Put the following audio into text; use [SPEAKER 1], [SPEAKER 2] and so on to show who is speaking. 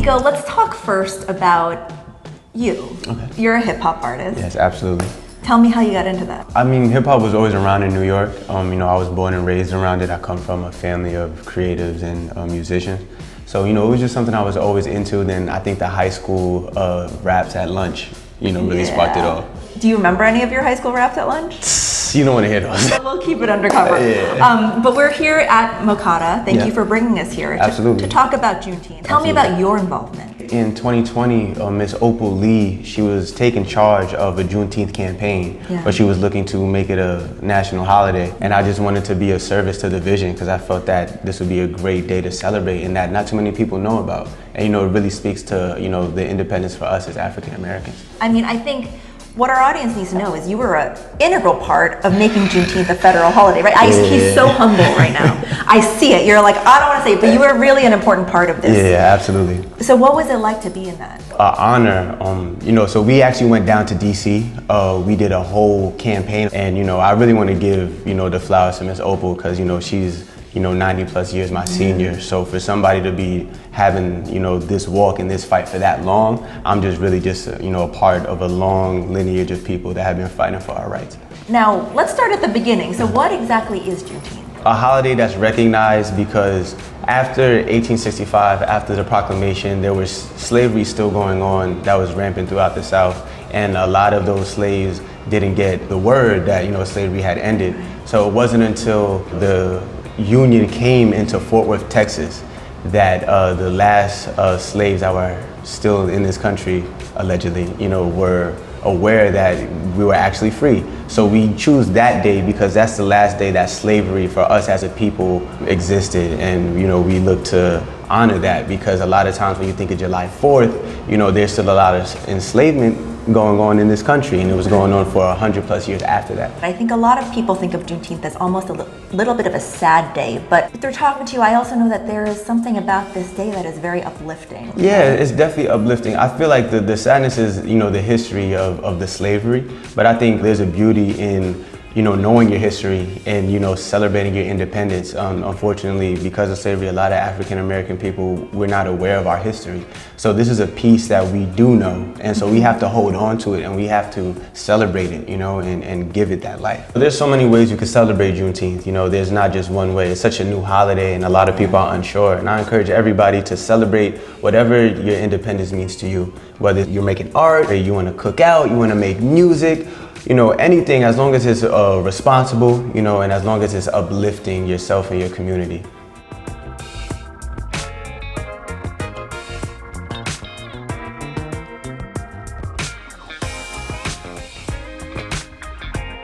[SPEAKER 1] Niko, let's talk first about you. Okay. You're a hip hop artist.
[SPEAKER 2] Yes, absolutely.
[SPEAKER 1] Tell me how you got into that.
[SPEAKER 2] I mean, hip hop was always around in New York. I was born and raised around it. I come from a family of creatives and musicians. So, it was just something I was always into. Then I think the high school raps at lunch, really sparked it all.
[SPEAKER 1] Do you remember any of your high school raps at lunch?
[SPEAKER 2] You don't want to hear those.
[SPEAKER 1] We'll keep it undercover.
[SPEAKER 2] Yeah.
[SPEAKER 1] But we're here at MoCADA. Thank you for bringing us here to talk about Juneteenth. Tell me about your involvement.
[SPEAKER 2] In 2020, Miss Opal Lee, she was taking charge of a Juneteenth campaign, but she was looking to make it a national holiday. And I just wanted to be a service to the vision because I felt that this would be a great day to celebrate and that not too many people know about. And it really speaks to, the independence for us as African Americans.
[SPEAKER 1] I mean, I think what our audience needs to know is you were an integral part of making Juneteenth a federal holiday, right? He's so humble right now. I see it. You're like, I don't want to say it, but you were really an important part of this.
[SPEAKER 2] Yeah, absolutely.
[SPEAKER 1] So what was it like to be in that?
[SPEAKER 2] Honor. So we actually went down to DC. We did a whole campaign, and I really want to give the flowers to Miss Opal because she's 90 plus years my senior. So for somebody to be having, this walk and this fight for that long, I'm just really a part of a long lineage of people that have been fighting for our rights.
[SPEAKER 1] Now, let's start at the beginning. So what exactly is Juneteenth?
[SPEAKER 2] A holiday that's recognized because after 1865, after the proclamation, there was slavery still going on that was rampant throughout the South. And a lot of those slaves didn't get the word that, slavery had ended. So it wasn't until the Union came into Fort Worth, Texas, that the last slaves that were still in this country, allegedly, were aware that we were actually free. So we choose that day because that's the last day that slavery for us as a people existed, and we look to honor that because a lot of times when you think of July 4th, there's still a lot of enslavement going on in this country, and it was going on for 100 plus years after that.
[SPEAKER 1] I think a lot of people think of Juneteenth as almost a little bit of a sad day, but through talking to you, I also know that there is something about this day that is very uplifting.
[SPEAKER 2] Yeah, it's definitely uplifting. I feel like the sadness is, the history of the slavery, but I think there's a beauty in knowing your history and, celebrating your independence. Unfortunately, because of slavery, a lot of African American people, we're not aware of our history. So this is a piece that we do know. And so we have to hold on to it and we have to celebrate it, and give it that life. There's so many ways you can celebrate Juneteenth. There's not just one way. It's such a new holiday and a lot of people are unsure. And I encourage everybody to celebrate whatever your independence means to you. Whether you're making art or you want to cook out, you want to make music, anything, as long as it's responsible, and as long as it's uplifting yourself and your community.